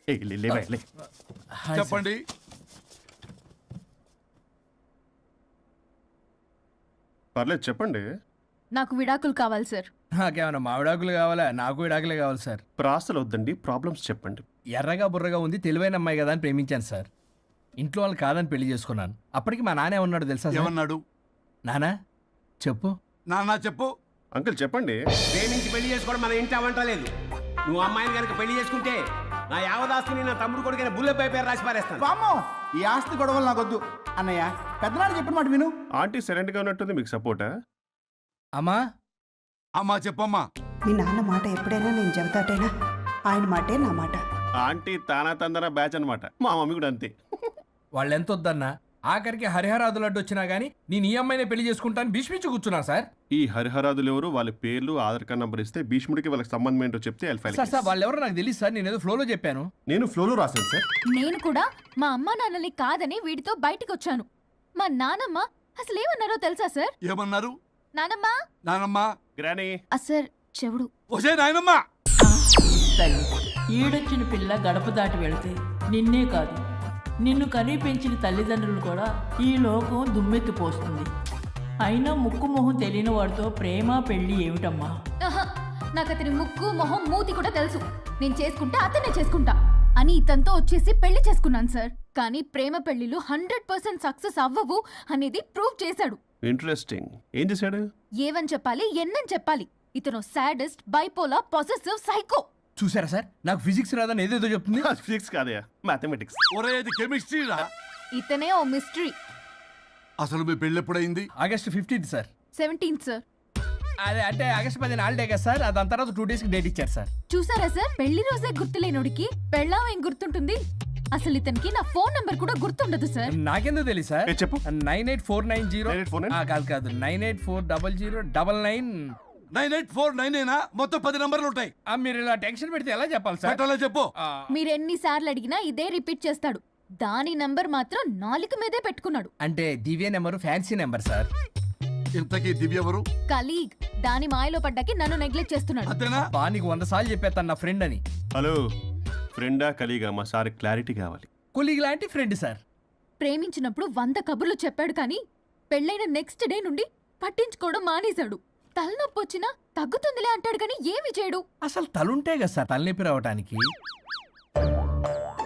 చెప్పండి. పర్లేదు చెప్పండి. నాకు విడాకులు కావాలి సార్. నాకేమన్నా మా విడాకులు కావాలా? నాకు విడాకులే కావాలి సార్. ప్రాసలు వద్దండి, ప్రాబ్లమ్స్ చెప్పండి. ఎర్రగా బుర్రగా ఉంది, తెలివైన అమ్మాయి కదా అని ప్రేమించాను సార్. ఇంట్లో వాళ్ళు కాదని పెళ్లి చేసుకున్నాను. అప్పటికి మా నాన్న ఏమన్నాడు తెలుసా సార్? ఏమన్నాడు? నానా చెప్పు. నాన్న చెప్పు. అంకుల్ చెప్పండి. ప్రేమించి పెళ్లి చేసుకోవడం మన ఇంటి అవంటలేదు. నువ్వు అమ్మాయిని కనుక పెళ్లి చేసుకుంటే నా యావదాస్తిని నా తమ్ముడు కొడుకైన బుల్లెపై పేరు రాసి పారేస్తాను. బామ్మో, ఈ ఆస్తి గొడవలు నాకొద్దు. అన్నయ్య, పెద్దనాడు చెప్పిన మాట విను. ఆంటీ సైలెంట్గా ఉన్నట్టుంది, మీకు సపోర్టా? అమ్మా అమ్మా చెప్పమ్మా. మీ నాన్న మాట ఎప్పుడైనా నేను చెబుతాటేనా? ఆయన మాటే నా మాట. ఆంటీ తానా తందన బ్యాచ్ అనమాట. మా మమ్మీ కూడా అంతే. వాళ్ళు ఎంత వద్దన్నా ఆఖరికి హరిహరాదులు అడ్డు వచ్చినా గానీ నేను ఈ అమ్మాయినే పెళ్లి చేసుకుంటాను భీష్మించి కూర్చున్నా సార్. ఈ హరిహరాదులు ఎవరు, వాళ్ళ పేర్లు, ఆధార్ కార్డ్ నంబర్ ఇస్తే భీష్ముడికి వాళ్ళకి సంబంధం ఏంటో చెప్తే సార్ వాళ్ళు ఎవరో నాకు తెలియదు సార్. నేను ఏదో ఫ్లోలో చెప్పాను. నేను ఫ్లోలో రాశాను సార్. నేను కూడా మా అమ్మా నాన్నల్ని కాదని వీడితో బయటకు వచ్చాను. మా నానమ్మ అసలు ఏమన్నారో తెలుసా సార్? ఏమన్నారు? నానమ్మ నానమ్మ. గ్రానీ. సార్ చెవుడు. ఒసే నాయనమ్మ. తల్లి, ఈడొచ్చిన పిల్ల గడప దాటి వెళితే నిన్నే కాదు, నిన్ను కనీ పెంచిన తల్లిదండ్రులు కూడా ఈ లోకం దుమ్మెత్తిపోస్తుంది. అయినా ముక్కు మొహం తెలియని వాడితో ప్రేమ పెళ్లి ఏమిటమ్మా? నాకు అతని ముక్కు మొహం మూతి కూడా తెలుసు. నేను చేసుకుంటా అతనే చేసుకుంటా అని ఇతనితో వచ్చేసి పెళ్లి చేసుకున్నాను సార్. కానీ ప్రేమ పెళ్లిలు 100% సక్సెస్ అవ్వవు అనేది ప్రూవ్ చేశాడు. ఇంట్రెస్టింగ్. ఏం చేశాడు? ఏవని చెప్పాలి, ఎన్నని చెప్పాలి. ఇతను సాడెస్ట్, బైపోలా, పొసెసివ్, సైకో. చూసారా సార్, నాకు ఫిజిక్స్ రాదని ఏదేదో చెప్తుంది. ఫిజిక్స్ కాదయా, మ్యాథమెటిక్స్. ఒరే ఇది కెమిస్ట్రీ రా. ఇతనే ఓ మిస్టరీ. అసలు మీ పెళ్ళి ఎప్పుడైంది? August 15 sir. 17 సార్. అదే అంటే ఆగస్ట్ 10 హాలిడే కదా సార్. దాని తర్వాత 2 days డేట్ ఇచ్చారు సార్. చూసారా సార్, పెళ్లి రోజే గుర్తులేనుడికి పెళ్ళాం ఏం గుర్తుంటుంది? అసలు ఇతనికి నా ఫోన్ నంబర్ కూడా గుర్తుండదు సార్. నాకెందుకు తెలియదు సార్? చెప్పు. 98490 కాదు 9840099. 9849 మొత్తం 10 నంబర్లు ఉంటాయి. మీరు ఇలా టెన్షన్ పెడితే ఎలా చెప్పాలి సార్? పెట్టాలో చెప్పు. మీరు ఎన్నిసార్లు అడిగినా ఇదే రిపీట్ చేస్తాడు. దాని నంబర్ మాత్రం 4 మీదే పెట్టుకున్నాడు. అంటే దివ్య నెంబర్ ఫ్యాన్సీ నెంబర్ సార్. ఇంతకీ దివ్య ఎవరు? కలీగ్. దాని మాయలో పడ్డాకి నన్ను నెగ్లెక్ట్ చేస్తున్నాడు. అంతేనా? నీకు 100 సార్లు చెప్పేస్తాను నా ఫ్రెండ్ అని. హలో, ఫ్రెండా కలీగా? మా సార్ క్లారిటీ కావాలి. కొలీగ్ లాంటి ఫ్రెండ్ సార్. ప్రేమించినప్పుడు 100 కబుర్లు చెప్పాడు కానీ పెళ్ళైన నెక్స్ట్ డే నుండి పట్టించుకోవడం మానేశాడు. తలనొప్పి వచ్చినా తగ్గుతుందిలే అంటాడు కానీ ఏమి చేయడు. అసలు తలుంటే కదా సార్ తలనొప్పి రావడానికి.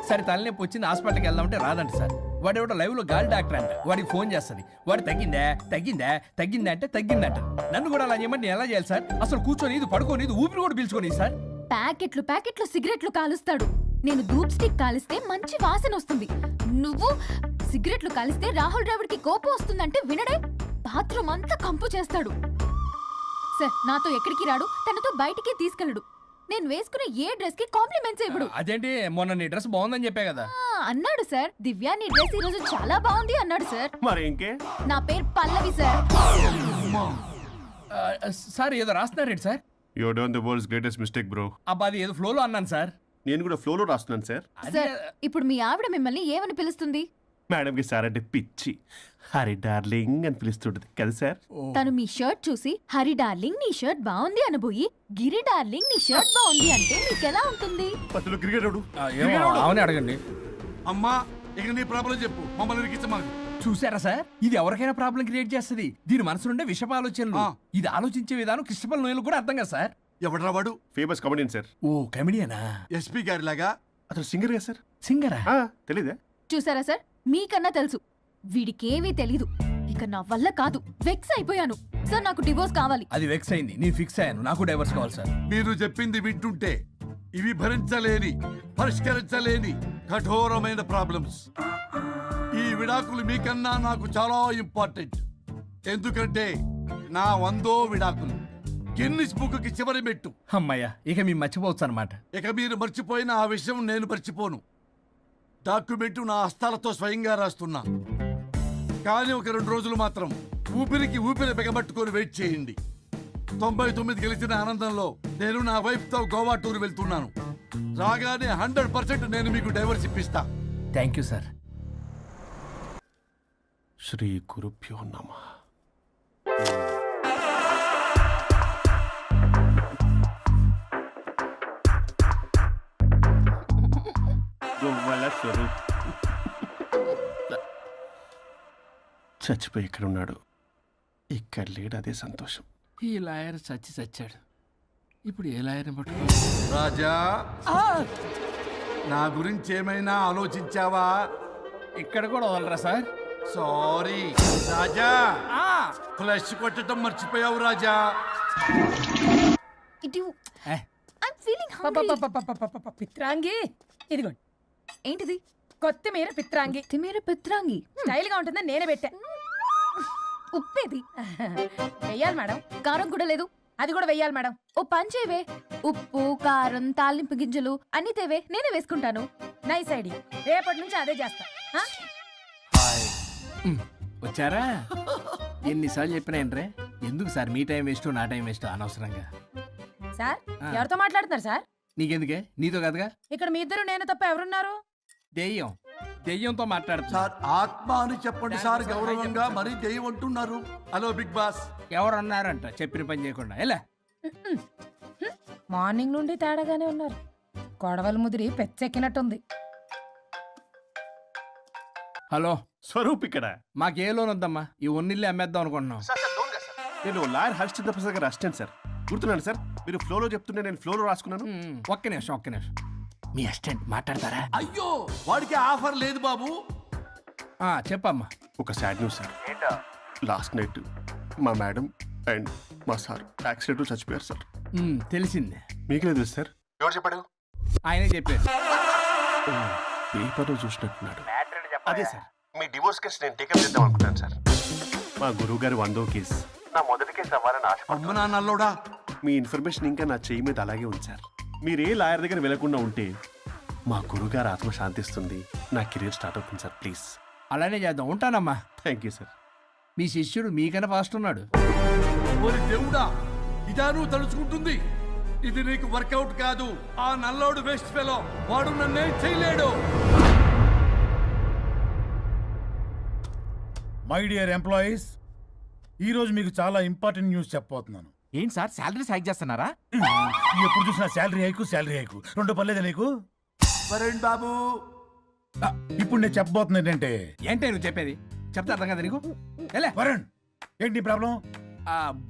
సరే తలనొప్పి వచ్చింది హాస్పిటల్కి వెళ్దామంటే రాదంట సార్. వాడు ఎవడో లైవ్ లో గాలి డాక్టర్ అంట. వాడికి ఫోన్ చేస్తుంది. వాడు తగ్గిందా అంటే తగ్గిందంట. నన్ను కూడా అలా చేయమంటే నేను ఎలా చేయాలి సార్? అసలు కూర్చొని ఇది పడుకోని ఇది ఊపిరి కూడా పీల్చుకొని సార్. ప్యాకెట్లు సిగరెట్లు కాలుస్తాడు. నేను ధూప్ స్టిక్ కాలిస్తే మంచి వాసన వస్తుంది. నువ్వు సిగరెట్లు కాలిస్తే రాహుల్ ద్రావిడ్కి కోపం వస్తుందంటే వినడే. బాత్రూమ్ అంతా కంపు చేస్తాడు. సార్ నాతో ఎక్కడికి రాడు, తనతో బయటికి తీసుకెళ్ళడు. నేను వేసుకునే ఏ డ్రెస్ కి కాంప్లిమెంట్స్ ఇవ్వడు. అదేంటి, మొన్న నీ డ్రెస్ బాగుందని చెప్పే కదా. అన్నాడు సార్. దివ్య నీ డ్రెస్ ఈ రోజు చాలా బాగుంది అన్నాడు సార్. మరి ఇంకే? నా పేరు పల్లవి సార్. సార్ ఏదో రాస్తున్నారేంటి sir? You done the world's greatest mistake bro. అబ్బా అది ఏదో ఫ్లోలో అన్నాను సార్. నేను కూడా ఫ్లోలో రాస్తున్నాను సార్. సార్ ఇప్పుడు మీ ఆవిడ మిమ్మల్ని ఏమని పిలుస్తుంది? మేడంకి సార్ అంటే పిచ్చి. హరి డార్లింగ్ అని పిలుస్తుంటది కదా సార్. తను మీ షర్ట్ చూసి హరి డార్లింగ్ నీ షర్ట్ బాగుంది అనబోయి గిరి డార్లింగ్ నీ షర్ట్ బాగుంది అంటే మీకెలా ఉంటుంది? పట్టులో క్రికెట్ అవునే అడగండి. అమ్మా ఇక నీ ప్రాబ్లం చెప్పు, మమ్మల్ని ఇరికించమని. చూసారా సార్, ఇది ఎవరికైనా ప్రాబ్లం క్రియేట్ చేస్తుంది. దీని మనసు నుండే విషప ఆలోచనలు. ఇది ఆలోచించే విధానం కృష్ణపల్ నోయలు కూడా అర్థం కదా సార్. ఎవడరా వాడు? Famous comedian sir. ఓ కమెడియనా? ఎస్పీ గారి లాగా. అతను సింగర్ కదా సార్. సింగరా? తెలీదా? చూసారా సార్, మీకన్నా తెలుసు. వీడికేమీ తెలీదు. ఇక నా వల్ల కాదు, వెక్స్ అయిపోయాను సార్. నాకు డివోర్స్ కావాలి. అది వెక్స్ అయింది, నేను ఫిక్స్ అయ్యాను. నాకు డైవర్స్ కావాలి సార్. మీరు చెప్పింది వింటుంటే ఇవి భరించలేని, పరిష్కరించలేని కఠోరమైన ప్రాబ్లమ్స్. ఈ విడాకులు మీకన్నా నాకు చాలా ఇంపార్టెంట్. ఎందుకంటే నా 100వ విడాకులు గిన్నిస్ బుక్కి చివరి మెట్టు. అమ్మయ్య, ఇక మేము మర్చిపోవచ్చు అనమాట. ఇక మీరు మర్చిపోయిన ఆ విషయం నేను మర్చిపోను. డాక్యుమెంటు నా హస్తాలతో స్వయంగా రాస్తున్నా. కానీ ఒక 2 రోజులు మాత్రం ఊపిరికి ఊపిరి బిగబట్టుకొని వెయిట్ చేయండి. 99 గెలిచిన ఆనందంలో నేను నా వైఫ్తో గోవా టూర్ వెళ్తున్నాను. రాగానే 100% నేను మీకు డైవర్స్ ఇప్పిస్తా. Thank you sir. శ్రీ గురుభ్యో నమః. గొవ్వల స్వరూప్ చచ్చిపోయి ఇక్కడ ఉన్నాడు. ఇక్కడ లేడు, అదే సంతోషం. ఈ లాయర్ చచ్చాడు. ఇప్పుడు ఏ లాయర్ని పట్టుకో? రాజా, నా గురించి ఏమైనా ఆలోచించావా? ఇక్కడ కూడా వదలరా సార్? సారీ రాజా, ఫ్లష్ కొట్టడం మర్చిపోయావు రాజా. ఇటు ఏ. I'm feeling hungry. పిత్రాంగి ఇదిగోండి, ఏంటిది? కొత్తిమీర పిత్రాంగి. తిమేర పిత్రాంగి. స్టైల్ గా ఉంటుందని నేనే పెట్టా. ఉప్పేది? వెయ్యాలి మేడం. కారం కూడా లేదు. అది కూడా వెయ్యాలి మేడం. ఓ పంచేవే, ఉప్పు కారం తాలింపు గింజలు అన్ని తేవే, నేనే వేసుకుంటాను. Nice idea. రేపటి నుంచి అదే చేస్తా. ఆ? వచ్చారా? ఎన్నిసార్లు చెప్పినా ఏంట్రే, ఎందుకు సార్ మీ టైం వేస్ట్ నా టైం వేస్ట్ అనవసరంగా? సార్ ఆ. ఎవరితో మాట్లాడుతున్నారు సార్? నీకెందుకే, నీతో కదగా. ఇక్కడ మీ ఇద్దరు నేను తప్ప ఎవరున్నారు? దెయ్యంతో మాట్లాడుతున్నా. సార్ ఆత్మ అని చెప్పండి సార్, గౌరవంగా మరీ దెయ్యం అంటున్నారు. Hello Bigg Boss. ఎవరు అన్నారంట చెప్పిన పని చేయకుండా? ఎలా మార్నింగ్ నుండి తేడాగానే ఉన్నారు. గొడవల ముదిరి పెచ్చెక్కినట్టుంది. హలో, స్వరూప్ ఇక్కడ. మాకే లోన్ వద్దమ్మా, ఈ ఒన్నిల్లే అమ్మేద్దాం అనుకుంటున్నాం. నేను లాయర్ హరిశ్చంద్ర ప్రసాద్ గారు అసిస్టెంట్ సార్. గుర్తున్నాను సార్, మీరు ఫ్లోలో చెప్తుంటే నేను ఫ్లోలో రాసుకున్నాను. ఒక్క నిమిషం. మీ అసిస్టెంట్ మాట్లాడతారా? అయ్యో, వాడికి ఆఫర్ లేదు బాబు. చెప్పమ్మా. ఒక sad news sir. Last night మా మేడం అండ్ మా సార్ యాక్సిడెంట్ చచ్చిపోయారు సార్. తెలిసిందే. మీకే తెలుసు సార్. ఎవరు చెప్పాడు? ఆయనే చెప్పారు. పేపర్లో చూసినట్టున్నాడు. అదే సార్, మీ డివోర్స్ కేసు నేను టేకప్ చేద్దాం అనుకుంటాను సార్. మా గురువు గారి 100వ కేసు నా మొదటి కేసు అవ్వాలని ఆశ. అమ్మ నా నల్లోడా, మీ ఇన్ఫర్మేషన్ ఇంకా నా చెయ్యి మీద అలాగే ఉంది సార్. మీరు ఏ లాయర్ దగ్గర వెళ్లకుండా ఉంటే మా గురుగారు ఆత్మ శాంతిస్తుంది, నా కెరీర్ స్టార్ట్ అవుతుంది సార్. ప్లీజ్ అలానే చేద్దాం. ఉంటానమ్మా. Thank you sir. మీ శిష్యుడు మీకన్నా ఫాస్ట్ ఉన్నాడు. ఓరి దేవుడా, ఇదా నువ్వు తలుచుకుంటుంది? ఇది నీకు వర్కౌట్ కాదు. ఆ నల్లోడు వేస్ట్ ఫెలో, వాడు నన్నేం చేయలేడు. మై డియర్ ఎంప్లాయీస్, ఈరోజు మీకు చాలా ఇంపార్టెంట్ న్యూస్ చెప్పబోతున్నాను. ఏంటి సార్ శాలరీ హైక్ చేస్తున్నారా? ఎప్పుడు చూసినా శాలరీ హైకు రెండు పర్లేదా నీకు? వరుణ్ బాబు, ఇప్పుడు నేను చెప్పబోతున్నా ఏంటంటే, ఏంటే నువ్వు చెప్పేది? చెప్తా అర్థం కదా నీకు? ఎలా? వరుణ్, ఏంటి నీ ప్రాబ్లం?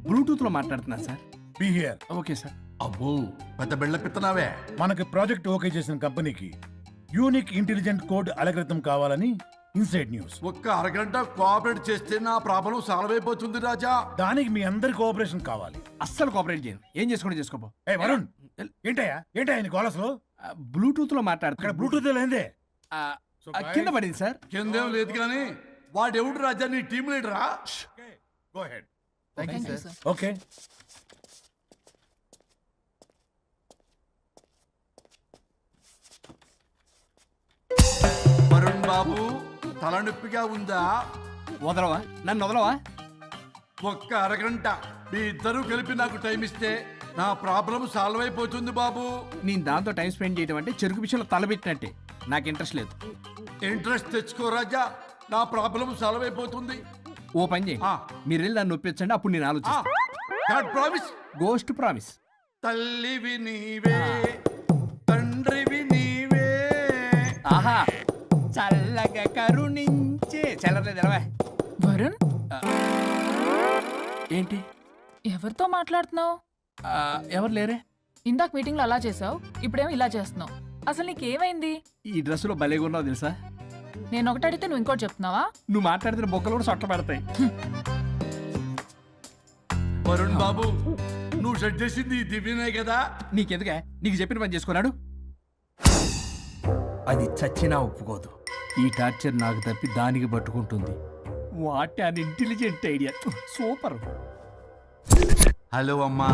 బ్లూటూత్ లో మాట్లాడుతున్నా sir. Be here. Okay sir. అబ్బో పెద్ద బిళ్ళ పిత్తనావే. మనకి ప్రాజెక్ట్ ఓకే చేసిన కంపెనీకి యూనిక్ ఇంటెలిజెంట్ కోడ్ అలకృతం కావాలని ఇన్సైడ్ న్యూస్. ఒక్క అరగంట కోఆపరేట్ చేస్తే నా ప్రాబ్లం సాల్వ్ అయిపోతుంది రాజా. దానికి మీ అందరి కోఆపరేషన్ కావాలి. అస్సలు కోఆపరేట్ చేయను. ఏం చేసుకోండి చేసుకోపో. ఏ వరుణ్, ఏంటయ్యా నీ గోలస్లో? బ్లూటూత్ లో ఇక్కడ మాట్లాడుతున్నా. బ్లూటూత్ లేదే. కింద పడింది సార్. కిందేం లేదు కానీ వాడెవడు రాజా, నీ టీం లీడరా? Go ahead. Thank you sir. Okay. Varun బాబు, తలనొప్పిగా ఉందా? వదలవా? నన్ను వదలవా? ఒక్క అరగంట మీ ఇద్దరు కలిపి నాకు టైం ఇస్తే నా ప్రాబ్లం సాల్వ్ అయిపోతుంది బాబు. నేను దాంతో టైం స్పెండ్ చేయడం అంటే చెరుకు విషయంలో తలబెట్టినట్టే. నాకు ఇంట్రెస్ట్ లేదు. ఇంట్రెస్ట్ తెచ్చుకో రాజా, నా ప్రాబ్లం సాల్వ్ అయిపోతుంది. ఓ పని చేయండి, మీరు వెళ్ళి నన్ను ఒప్పించండి, అప్పుడు నేను ఆలోచిస్తాను. God promise. Ghost promise. తల్లివి నీవే, తండ్రివి నీవే. ఆహా, చల్లగా కరుణించే చల్లలేదు ఎలవా. వరుణ్, ఏంటి? ఎవరితో మాట్లాడుతున్నావు? ఎవరు లేరే? ఇందాక మీటింగ్లో అలా చేసావు, ఇప్పుడేమో ఇలా చేస్తున్నావు. అసలు నీకేమైంది? ఈ డ్రెస్సులో భలేగా ఉన్నావు తెలుసా? నేను ఒకటి అడిగితే నువ్వు ఇంకోటి చెప్తున్నావా? నువ్వు మాట్లాడితే బొక్కలు కూడా సొట్ట పడతాయి. వరుణ్ బాబు, నువ్వు సెట్ చేసింది ఈ దివ్యనే కదా? నీకెందుకే? నీకు చెప్పిన పని చేసుకున్నాడు. అది చచ్చినా ఒప్పుకోదు. ఈ టార్చర్ నాకు తప్పి దానికి పట్టుకుంటుంది. What an intelligent idea. Super. Hello అమ్మా.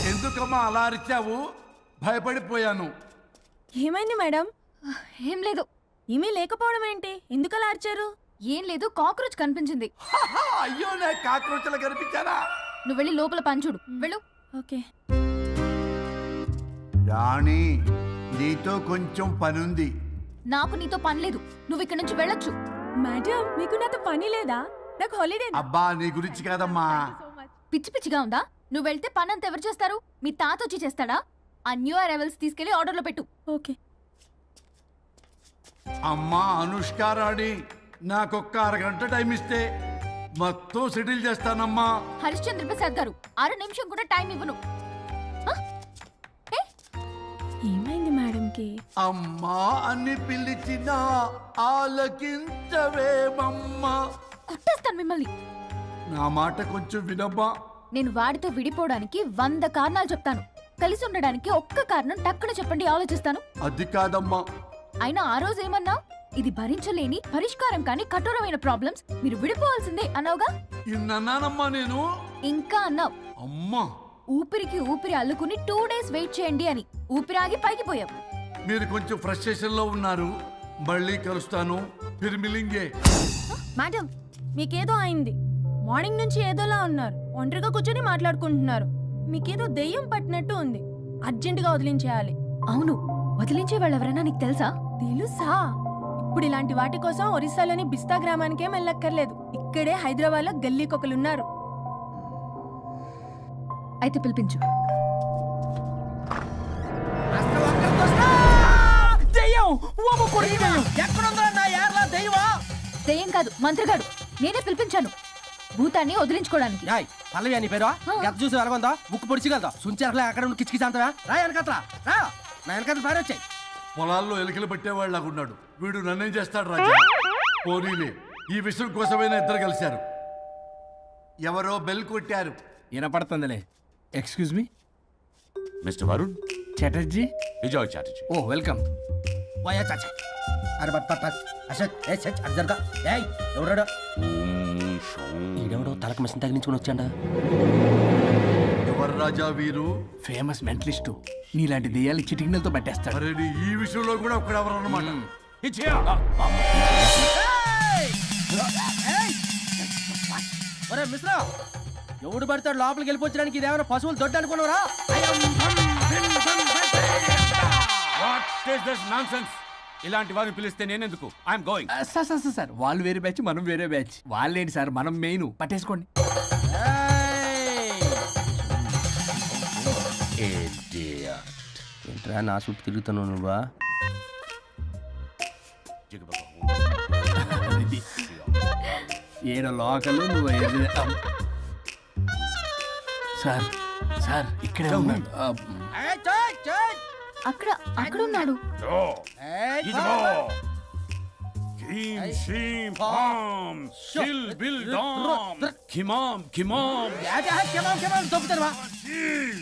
ఎందుకమ్మా అలా అరిచావు? భయపడిపోయాను. ఏమైంది మేడం? ఏం లేదు. ఈమె లేకపోవడం ఏంటి? ఎందుకు అలా అరిచారు? ఏం లేదు, కాక్రోచ్ కనిపించింది. అయ్యో, నా కాక్రోచ్లు కనిపించారా? నువ్వు వెళ్ళి లోపల పని చూడు. వెళ్ళు. ఓకే. రాణి, నీతో కొంచెం పనుంది. నాకు నీతో పని లేదు. నువ్వు ఇక్కడి నుంచి వెళ్ళొచ్చు. మేడం, మీకు నాతో పని లేదా? నాకు హాలిడే. అబ్బా, నీ గురించి కాదమ్మా. పిచ్చి పిచ్చిగా ఉందా? నువ్వు వెళ్తే పని అంతా ఎవరు చేస్తారు? మీ తాత వచ్చి చేస్తాడా? ఆ న్యూ అరైవల్స్ తీసుకెళ్లి ఆర్డర్లో పెట్టు. ఓకే. అమ్మా అనుష్కారాణి, నాకొక్క అరగంట టైం ఇస్తే మొత్తం సెటిల్ చేస్తానమ్మా. హరిశ్చంద్ర ప్రసాద్ గారు 6 నిమిషం కూడా టైం ఇవ్వను. ఏమైంది మేడంకి? అమ్మా అని పిలిచినా ఆలకించవేమమ్మా. కొట్టేస్తాను మిమ్మల్ని. నా మాట కొంచెం వినమ్మా. నేను వాడితో విడిపోవడానికి 100 కారణాలు చెప్తాను. కలిసి ఉండడానికి ఒక్క కారణం టక్కున చెప్పండి, ఆలోచిస్తాను. అది కాదమ్మా. అయినా ఆ రోజు ఏమన్నా, ఇది భరించలేని పరిష్కారం కాని కఠోరమైన ప్రాబ్లమ్స్, మీరు విడిపోవాల్సిందే అన్నావుగా. ఇన్నానమ్మా నేను. ఇంకా అన్నావు, అమ్మా ఊపిరికి ఊపిరి అల్లుకుని 2 days వెయిట్ చేయండి అని. ఊపిరాగి పైకి పోయావు. మీరు కొంచెం ఫ్రస్ట్రేషన్ లో ఉన్నారు. మళ్ళీ కలుస్తాను. ఫిర్మిలింగే. మేడం, మీకేదో అయింది. మార్నింగ్ నుంచి ఏదోలా ఉన్నారు. ఒంటరిగా కూర్చొని మాట్లాడుకుంటున్నారు. మీకేదో దెయ్యం పట్టినట్టు ఉంది. అర్జెంటుగా వదిలించేయాలి. అవును, వదిలించే వాళ్ళు ఎవరైనా నీకు తెలుసా? తెలుసా? ఇప్పుడు ఇలాంటి వాటి కోసం ఒరిస్సాలోని బిస్తా గ్రామానికేం వెళ్ళక్కర్లేదు. ఇక్కడే హైదరాబాద్ లో గల్లీకొకలున్నారు. అయితే పిలిపించు. దెయ్యం కాదు, మంత్రగాడు. నేనే పిలిపించాను భూతాన్ని వదిలించుకోవడానికి. పల్లవి అని పేరు గత చూసి వెలగొందా ముక్కు పొడిచిగలదా సుంచరలే అక్కడ ఉండి కిచకిచ అంతవా రా వెనకత్రా రా నా వెనకత్ర పారి వచ్చాయి. పొలాల్లో ఎలికలు పట్టేవాళ్ళగా ఉన్నాడు వీడు. నన్నేం చేస్తాడు రాజా? పోనీలే, ఈ విషయం కోసమైనా ఇద్దరు కలిశారు. ఎవరో బెల్ కొట్టారు. వినపడుతుందిలే. Excuse me mister Varun Chatterjee. Vijay Chatterjee. ఓ వెల్కమ్. వాయా చాచా అరే బట్ పట్ అసత్ ఏ సచ్ అర్జర్గా ఏయ్ ఎవరడా ఈడెవడో తలకు మిషన్ తగిలించుకుని వచ్చాడా? ఎవరు రాజా వీరు? Famous mentalist. నీలాంటి దెయ్యాలు చిటికినలతో పట్టేస్తాడు. అరే నీ ఈ విషయంలో కూడా ఒక్కడెవరు అన్నమాట. ఒరే మిశ్రా, ఎవడు పడతాడు లోపలికి వెళ్ళిపోవడానికి? ఇదేమైనా పశువులు దొడ్డు అనుకున్నారా? ఇలాంటి వారిని పిలిస్తే నేనెందుకు? I'm going. సార్ వాళ్ళు వేరే బ్యాచ్, మనం వేరే బ్యాచ్. వాళ్ళేంటి సార్, మనం మెయిన్. పట్టేసుకోండి. ఏంట్రా నా చుట్టూ తిరుగుతున్నావు నువ్వా? ఏడ లోకలు నువ్వు సార్. సార్ ఇక్కడే ఉన్నాడు. అక్కడ అక్కడ ఉన్నాడు.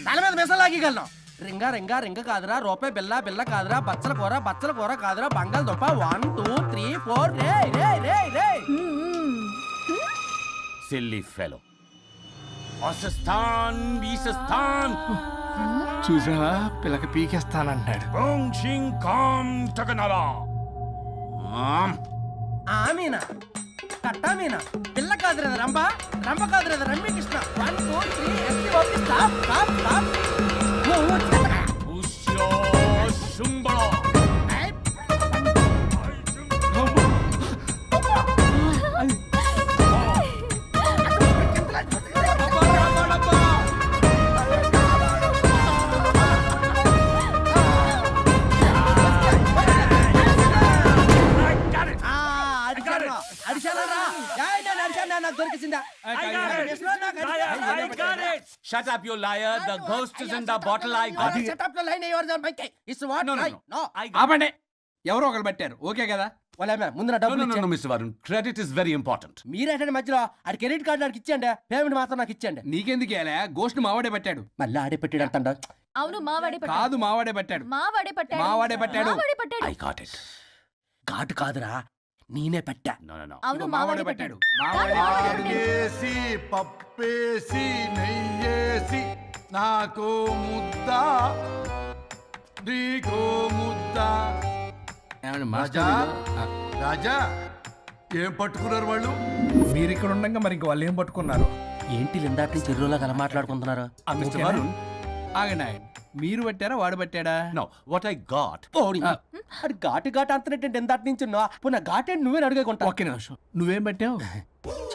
తల మీద మెసలాగలను. రింగా రింగా రింగ కాదురా, రూపాయి బిల్ల బిల్ల కాదురా, బచ్చల కూర కాదురా, బంగాళదుంప 1 2 3 4 రే రే రే రే. Silly fellow. వాసస్థాన్ వీసస్థాన్. చూసావా, పిల్లకి పీకేస్తానంటాడు. ఆమీనా కట్టామీనా పిల్ల కాదురా రంభ, రంభ కాదురా Ramya Krishna. 1 2 3 S T O P stop stop stop. Shut up, you liar. The ghost is in the bottle. I got it. Shut up the line. Yours are my case. It's what? No. I got ఆపండి. ఎవరో ఒకరు పెట్టారు. Okay కదా? ముందు నా డబ్బులు No, Mr. Varun. Credit is very important. మీరేటండి మధ్యలో ఆడి credit card నాకు ఇచ్చేయండి, పేమెంట్ మాత్రం నాకు ఇచ్చేయండి. నీకెందుకు ఇవ్వాలా? గోస్ట్ మావాడే పెట్టాడు. మళ్ళీ ఆడే పెట్టాడు అంటాడు. అవును, మావాడే పట్టాడు. కాదు, మావాడే పెట్టాడు. మావాడే పట్టాడు. మావాడే పట్టాడు. మావాడే పట్టాడు. I got it. ఘాటు కాదురా, నేనే పెట్టా. No. అవును, మావాడే పట్టాడు. ఆకేసి పప్పేసి నెయ్యేసి నాకు ముద్ద నీకో ముద్ద. ఏమండి రాజా మాస్టర్? రాజా ఏం పట్టుకున్నారు వాళ్ళు? మీరు ఇక్కడ ఉండగా మరి ఇంక వాళ్ళు ఏం పట్టుకున్నారు? ఏంటి లిందాటి చెరువులో కల మాట్లాడుకుంటున్నారు? Mr. Varun. ఆగండి. మీరు పట్టారా, వాడు పట్టాడా? No, what I got. అది ఘాటు ఘాటు అంతనేటంటే ఎందాటి నుంచి నా ఘాటేంటి నువ్వే అడుగుకుంటా. ఒక్క నిమిషం. నువ్వేం పట్టావు?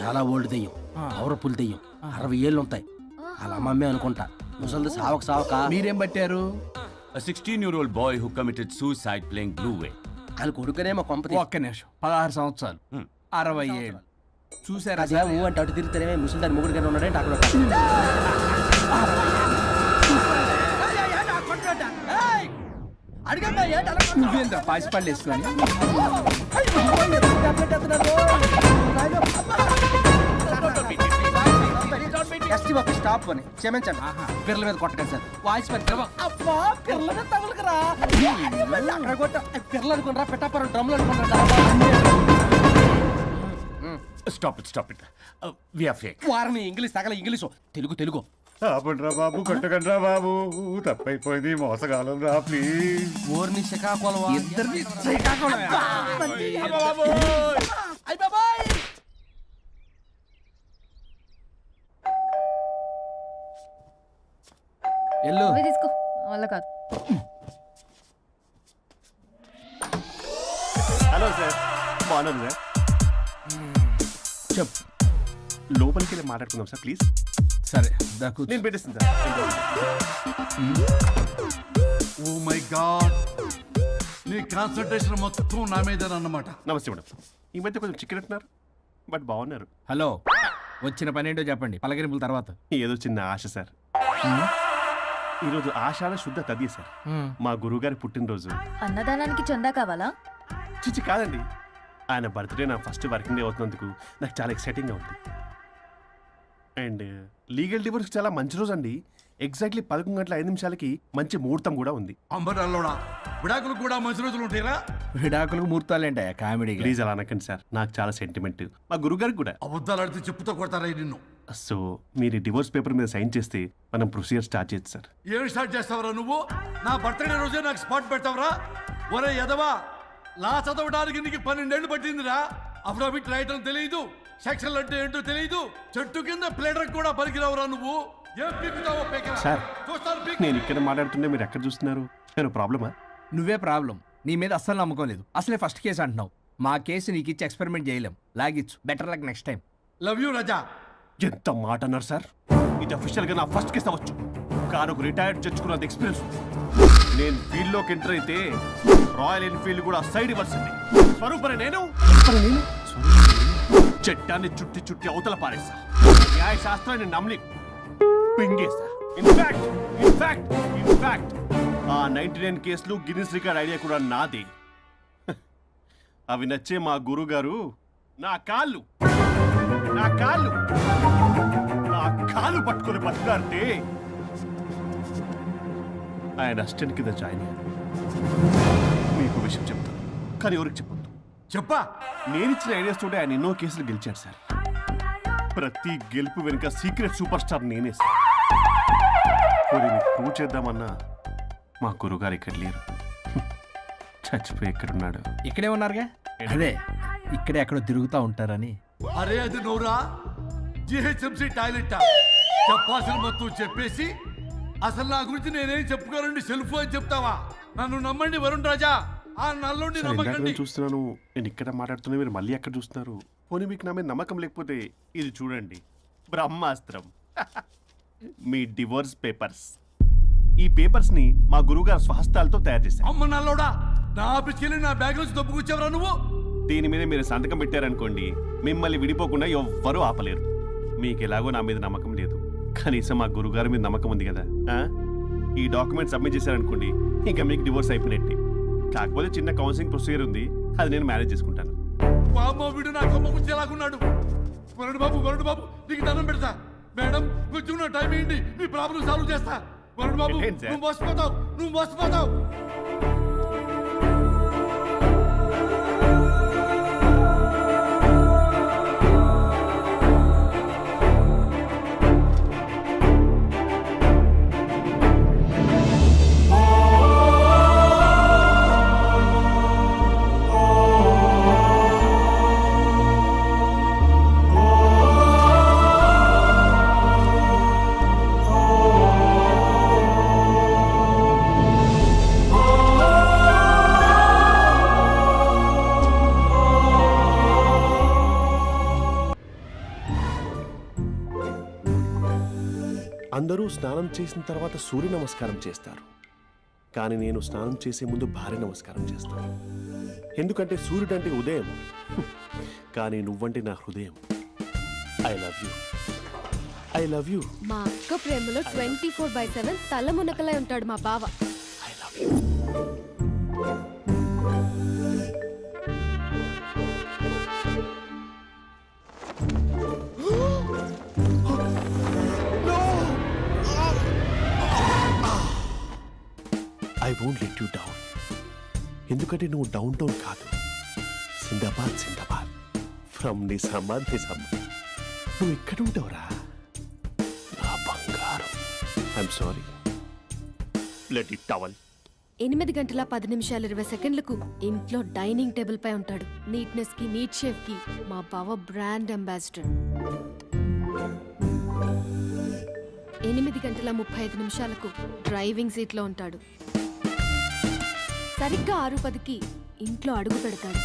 చాలా ఓల్డ్ దెయ్యం, పవర్ఫుల్ దెయ్యం, 60 ఏళ్ళు ఉంటాయి. అలా మమ్మీ అనుకుంటా. ముసలిది సావక మీరేం పట్టారు? A 16-year-old boy who committed suicide playing Blue Whale. వాళ్ళ కొడుకునేమో కొంపతి ఒక్క నిమిషం 16 సంవత్సరాలు 60 ఏళ్ళు చూసారా అదే ఊ అంటే అటు తిరుగుతానే ముసలి ముగ్గురు గారు ఉన్నాడంటే అక్కడ నువ్వేంద్ర పాసిపళ్ళు వేసుకొని స్టాప్ అని క్షమించండి పిల్లల మీద కొట్టకండి సార్ వాయిస్ అబ్బా పిల్లల మీద తగులుకురా అక్కడ కొట్ట పిల్లలు అనుకున్నారా పెట్టాపరం డ్రమ్లు అనుకున్నారా Stop it. We are fake. వారిని ఇంగ్లీష్ తగల ఇంగ్లీషు తెలుగు ఆపండ్రా బాబు కొట్టకండ్రా బాబు తప్పైపోయింది మోసగాలం రా ప్లీజ్. ఊరిని శ్రీకాకుళం ఇద్దరిని శ్రీకాకుళమే. ఎల్లు నువ్వే తీసుకో వల్ల కాదు. హలో సార్, బాగున్నాను సార్. చెప్పు. లోపలికి వెళ్ళి మాట్లాడుకుందాం సార్ ప్లీజ్. సరే దా కూర్చో. నేను పెట్టేస్తాను సార్. ఓ మై గాడ్, నీ కాన్సన్ట్రేషన్ మొత్తం నా మీదనన్నమాట. నమస్తే మేడం. ఈ మధ్య కొంచెం చికెన్ అంటున్నారు, బట్ బాగున్నారు. హలో, వచ్చిన పని ఏంటో చెప్పండి, పలకరింపుల తర్వాత. ఏదో చిన్న ఆశ సార్. ఈరోజు ఆషాఢ శుద్ధ తది సార్, మా గురువుగారి పుట్టినరోజు. అన్నదానానికి చందా కావాలా? చిచ్చి కాదండి, ఆయన బర్త్డే నా ఫస్ట్ వర్కింగ్ డే అవుతున్నందుకు నాకు చాలా ఎక్సైటింగ్గా ఉంది. అండ్ లీగల్ డివోర్స్కి చాలా మంచి రోజు అండి. ఎగ్జాక్ట్లీ 11:05 మంచి ముహూర్తం కూడా ఉంది. అంబరాల్లోడా విడాకులు కూడా మంచి రోజులు ఉంటాయిరా? విడాకులకు ముహూర్తాలు ఏంటా కామెడీ? ప్లీజ్ అలా అనకండి సార్, నాకు చాలా సెంటిమెంట్, మా గురుగారికి కూడా. అబద్ధాలు ఆడితే చెప్పుతో కొడతారా నిన్ను? సో మీరు డివోర్స్ పేపర్ మీద సైన్ చేస్తే మనం ప్రొసీజర్ స్టార్ట్ చేయొచ్చు సార్. ఏమి స్టార్ట్ చేస్తావరా నువ్వు? నా బర్త్డే రోజే నాకు స్పాట్ పెడతావరా? ఒరే ఎదవా, లా చదవడానికి నీకు 12 ఏళ్ళు పట్టిందిరా. అఫిడవిట్ రాయటం తెలియదు, సెక్షన్లు అంటే ఏంటో తెలియదు, చెట్టు కింద ప్లేడర్ కూడా పలికిరావురా నువ్వు. ఏం పీకుతావో పీకరా. సార్, చూస్తాను పీకు. నేను ఇక్కడ మాట్లాడుతుంటే మీరు ఎక్కడ చూస్తున్నారు? నేను ప్రాబ్లమా? నువ్వే ప్రాబ్లం. నీ మీద అస్సలు నమ్మకం లేదు. అసలే ఫస్ట్ కేసు అంటున్నావు. మా కేసు నీకు ఇచ్చి ఎక్స్పెరిమెంట్ చేయలేం. లాగిచ్చు. Better luck next time. Love you రజా. ఎంత మాట అన్నారు సార్? ఇది అఫీషియల్ గా నా ఫస్ట్ కేసు అవ్వచ్చు, కానీ ఒక రిటైర్డ్ జడ్జ్ కున్నంత ఎక్స్పీరియన్స్. నేను ఫీల్డ్ లోకి ఎంటర్ అయితే రాయల్ ఎన్ఫీల్డ్ కూడా సైడ్ ఇవ్వాల్సింది. స్వరూపనే నేను చట్టాన్ని చుట్టి అవతల పారేస్తా. న్యాయ శాస్త్రాన్ని నమ్మి పింగేస్తా. ఇన్ఫాక్ట్ ఆ 99 కేసులు గిన్నిస్ రికార్డ్ ఐడియా కూడా నాదే. అవి నచ్చే మా గురువు గారు నా కాళ్ళు పట్టుకొని బతుకాడితే ఆయన అసిస్టెంట్ కింద జాయిన్ అయ్యాను. మీకు విషయం చెప్తాను, కానీ ఎవరికి చెప్పొద్దు. చెప్పా. నేనిచ్చిన ఐడియాస్ తోటి ఆయన ఎన్నో కేసులు గెలిచాడు సార్. ప్రతి గెలుపు వెనుక సీక్రెట్ సూపర్ స్టార్ నేనే సార్. ప్రూవ్ చేద్దామన్నా మా గురుగారు ఇక్కడ లేరు. చచ్చిపోయి ఎక్కడున్నాడు? ఇక్కడే ఉన్నారుగా. అదే ఇక్కడే ఎక్కడో తిరుగుతూ ఉంటారని. అరే అది నోరా, జిహెచ్ఎంసీ టాయిలెట్ చెప్పాల్సిన మొత్తం చెప్పేసి అసలు నా గురించి నేనేం చెప్పుకోరండి సెల్ఫ్ అని చెప్తావా? నన్ను నమ్మండి వరుణ్ రాజా, ఆ నల్లుండి నమ్మకండి. చూస్తున్నాను, నేను ఇక్కడ మాట్లాడుతున్నా, మీరు మళ్ళీ ఎక్కడ చూస్తున్నారు? పోనీ మీకు నా మీద నమ్మకం లేకపోతే ఇది చూడండి, బ్రహ్మాస్త్రం. మీ డివోర్స్ పేపర్స్. ఈ పేపర్స్ ని మా గురువుగారు స్వహస్తాలతో తయారు చేశారు. అమ్మ నల్లోడా, నా ఆఫీస్కి వెళ్ళి నా బ్యాగ్ నుంచి దొబ్బుకొచ్చావరా నువ్వు? దీని మీద మీరు సంతకం పెట్టారనుకోండి, మిమ్మల్ని విడిపోకుండా ఎవ్వరూ ఆపలేరు. మీకు ఎలాగో నా మీద నమ్మకం లేదు, కనీసం మా గురుగారి మీద నమ్మకం ఉంది కదా. ఈ డాక్యుమెంట్ సబ్మిట్ చేశారనుకోండి, ఇంకా మీకు డివోర్స్ అయిపోయినట్టే. కాకపోతే చిన్న కౌన్సిలింగ్ ప్రొసీజర్ ఉంది, అది నేను మేనేజ్ చేసుకుంటాను. వీడు నా కొమ్మ గురించి ఎలాగున్నాడు? వరుణ్ బాబు నీకు దండం పెడతా. మేడం కొంచెం నా టైం ఏంటి, నీ ప్రాబ్లం సాల్వ్ చేస్తా. వరుణ్ బాబు నువ్వు మోసపోతావు. అందరూ స్నానం చేసిన తర్వాత సూర్య నమస్కారం చేస్తారు, కానీ నేను స్నానం చేసే ముందు భార్య నమస్కారం చేస్తాను. ఎందుకంటే సూర్యుడు అంటే ఉదయం, కానీ నువ్వంటే నా హృదయం. I love you, I love you. మా అక్క ప్రేమలో 24/7 తల మునకలై ఉంటాడు మా బావ. I love you. I won't let you down. ఎందుకంటే నువ్వు డౌన్ టౌన్ కాదు, జిందాబాద్ జిందాబాద్ ఫ్రమ్ నిజామాబాద్ నిజామాబాద్. నువ్వు ఇక్కడ ఉంటావురా నా బంగారం. I'm sorry, let it towel. 8:10:20 ఇంట్లో డైనింగ్ టేబుల్ పై ఉంటాడు. నీట్నెస్ కి, నీట్ షేఫ్ కి మా బావ బ్రాండ్ అంబాసిడర్. 8:35 డ్రైవింగ్ సీట్ లో ఉంటాడు. సరిగ్గా 6:10 ఇంట్లో అడుగు పెడతాడు.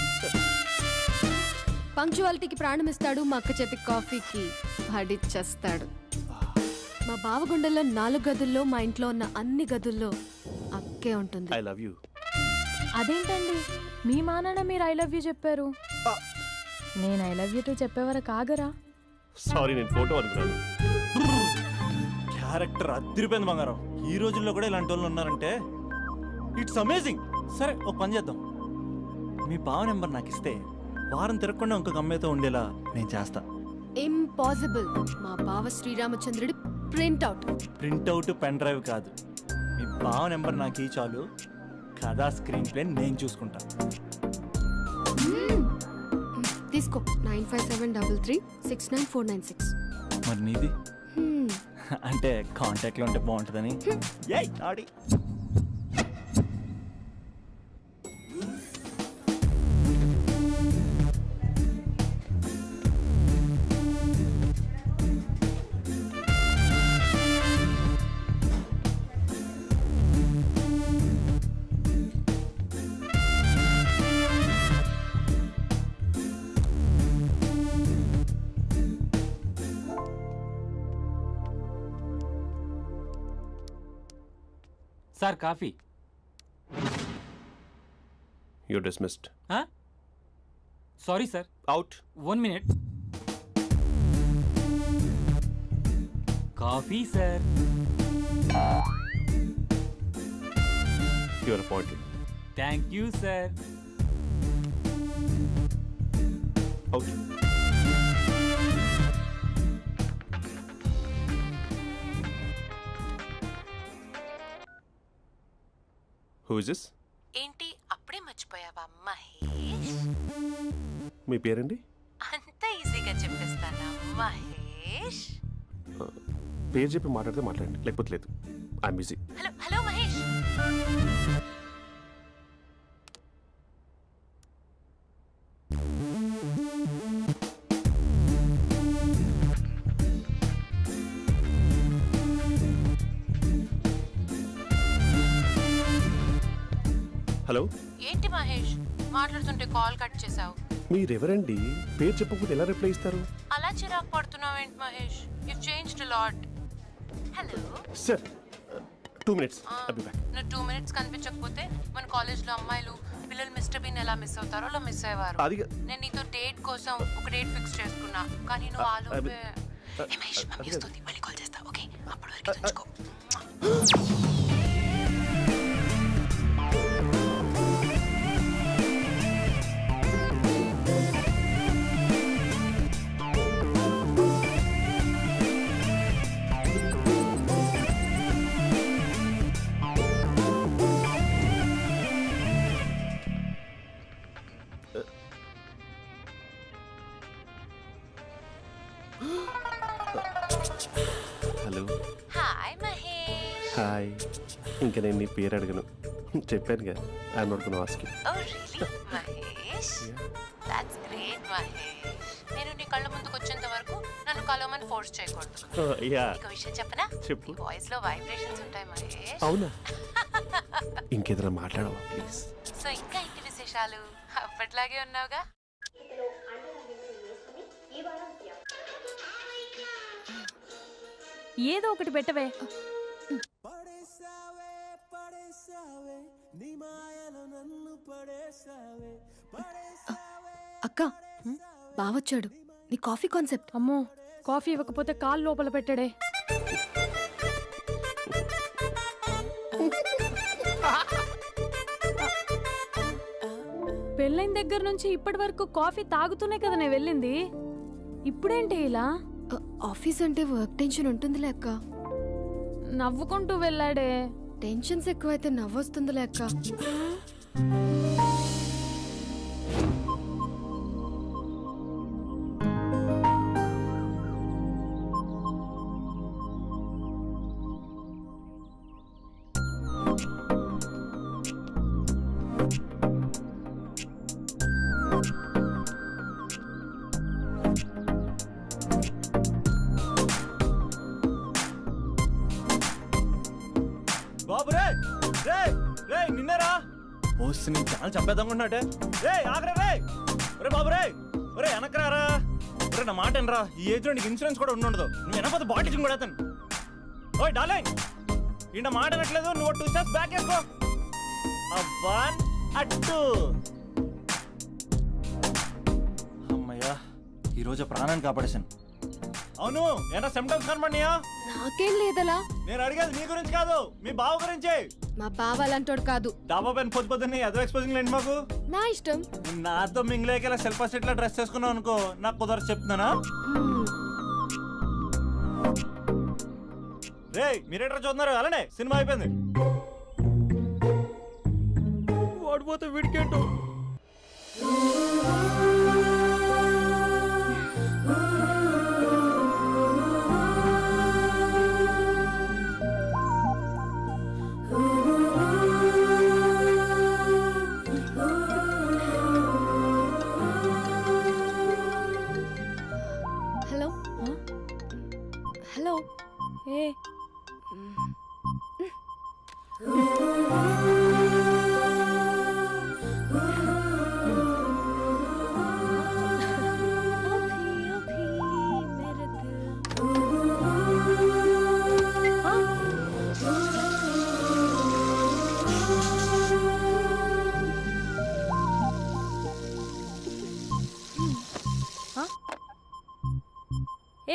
పంక్చువాలిటీకి ప్రాణం ఇస్తాడు. మా అక్క చేతి కాఫీకి పడిచ్చేస్తాడు. మా బావ గుండెల్లో 4 గదుల్లో, మా ఇంట్లో ఉన్న అన్ని గదుల్లో అక్కే ఉంటుంది. I love you. అదేంటండి మీ మా నాన్న మీరు ఐ లవ్ యూ చెప్పారు, నేను ఐ లవ్ యూ టు చెప్పేవరకు ఆగరా? సారీ, నేను ఫోటో అనుకున్నాను. క్యారెక్టర్ అదిరిపోయింది బంగారం. ఈ రోజుల్లో కూడా ఇలాంటి వాళ్ళు ఉన్నారంటే ఇట్స్ అమేజింగ్. సరే ఒక పని చేద్దాం, మీ బావ నెంబర్ నాకు ఇస్తే వారం తిరగకుండా ఇంకొక అమ్మాయితో ఉండేలా నేను చేస్తా. ఇంపాసిబుల్. మా బావ శ్రీరామచంద్రుడి ప్రింట్అవుట్. ప్రింట్అవుట్ పెన్ డ్రైవ్ కాదు, మీ బావ నెంబర్ నాకు ఈ చాలు. కథా స్క్రీన్ ప్లే నేను చూసుకుంటా. తీసుకో. 9573369496. మరి నీది? అంటే కాంటాక్ట్లో ఉంటే బాగుంటుందని. ఏయ్ ఆడి sir coffee. You're dismissed. Sorry sir. Out. 1 minute. Coffee sir. You're appointed. Thank you sir. Out. Who is this? ఏంటి అప్పుడే మర్చిపోయావా మహేష్? మీ పేరండి? అంత ఈజీగా చెప్పేస్తానా మహేష్? పేరు చెప్పి మాట్లాడితే మాట్లాడండి, లేకపోతే లేదు. I'm busy. Hello hello Mahesh. Hello. ఏంటి మహేష్ మాట్లాడుతుంటే కాల్ కట్ చేసావు? మీరెవరండి? పేరు చెప్పకపోతే ఎలా రిప్లై ఇస్తారు? అలా చిరాకు పడుతున్నావేంటి Mahesh? You changed lot. Hello sir, 2 minutes. I'll be back. నువ్వు 2 minutes కనిపించకపోతే మన కాలేజ్లో అమ్మాయిలు పిల్లలు మిస్టర్ బీన్ ఎలా మిస్ అవుతారో అలా మిస్ అయ్యేవారు. అది నేను నీతో డేట్ కోసం ఒక డేట్ ఫిక్స్ చేసుకున్నా, కానీ నువ్వు ఆలోపే. మహేష్ మమ్మీ వస్తుంది, మళ్ళీ కాల్ చేస్తా. ఓకే, అప్పటి వరకు తెచ్చుకో. హలో. హాయ్ మహేష్. హాయ్. ఇంకా నేను నీ పేరు అడగను, చెప్పానుగా. I'm not gonna ask you. Oh really Mahesh? That's great Mahesh. నేను నీ కళ్ళ ముందుకు వచ్చేంత వరకు నన్ను కలవమని ఫోర్స్ చేయకూడదు. యా. ఒక విషయం చెప్పనా? చెప్పు. వాయిస్ లో వైబ్రేషన్స్ ఉంటాయి మహేష్. అవునా? ఇంకేదైనా మాట్లాడవా ప్లీజ్? సో ఇంకా ఇంటి విశేషాలు అప్పట్లాగే ఉన్నావుగా? ఏదో ఒకటి పెట్టవే. అక్క బావొచ్చాడు. నీ కాఫీ కాన్సెప్ట్. అమ్మో కాఫీ ఇవ్వకపోతే కాలు లోపల పెట్టాడే. పెళ్ళైన దగ్గర నుంచి ఇప్పటి వరకు కాఫీ తాగుతూనే కదా నేను వెళ్ళింది. ఇప్పుడేంటి ఇలా? ఆఫీస్ అంటే వర్క్ టెన్షన్ ఉంటుందిలే అక్క. నవ్వుకుంటూ వెళ్ళాడే. టెన్షన్స్ ఎక్కువైతే నవ్వొస్తుందిలే అక్క. బాబు రే రే రే నిన్నేరా పోస్ట్ నీ చాలా చంపేద్దామనుకుంటున్నాటే. రే ఆగరా రే. ఒరే బాబు రే. ఒరే వెనకరారా. ఒరే నా మాట వినరా. ఈ ఏజ్ లో నీకు ఇన్సూరెన్స్ కూడా ఉండదు. నువ్వు వెనకపోతే బాటిల్ కూడా అతను. ఓయ్ డార్లింగ్ ఈ నా మాట అనట్లేదు. నువ్వు 2 స్టెప్స్ బ్యాక్ వేసుకో. అబ్బా అట్టు. అమ్మయ్యా ఈరోజు ప్రాణాన్ని కాపాడేశాను. అవును ఏనా సిమ్టమ్స్ కనబడినాయా? నాకేం లేదలా. నేను అడిగేది నీ గురించి కాదు, మీ బావ గురించి. మా బావ అలాంటోడు కాదు. డాబా పైన పొద్దున్నే ఏదో ఎక్స్పోజింగ్ లేండి మాకు. నా ఇష్టం. నాతో మింగిలేక సెల్ఫ్ సెట్ లా డ్రెస్ చేసుకున్నావు అనుకో, నాకు కుదరదు చెప్తున్నానా? రే మీరేట్రా చూస్తున్నారు? అలానే సినిమా అయిపోయింది. వాడిపోతే వీడికేంటో. Hello hello. ఏ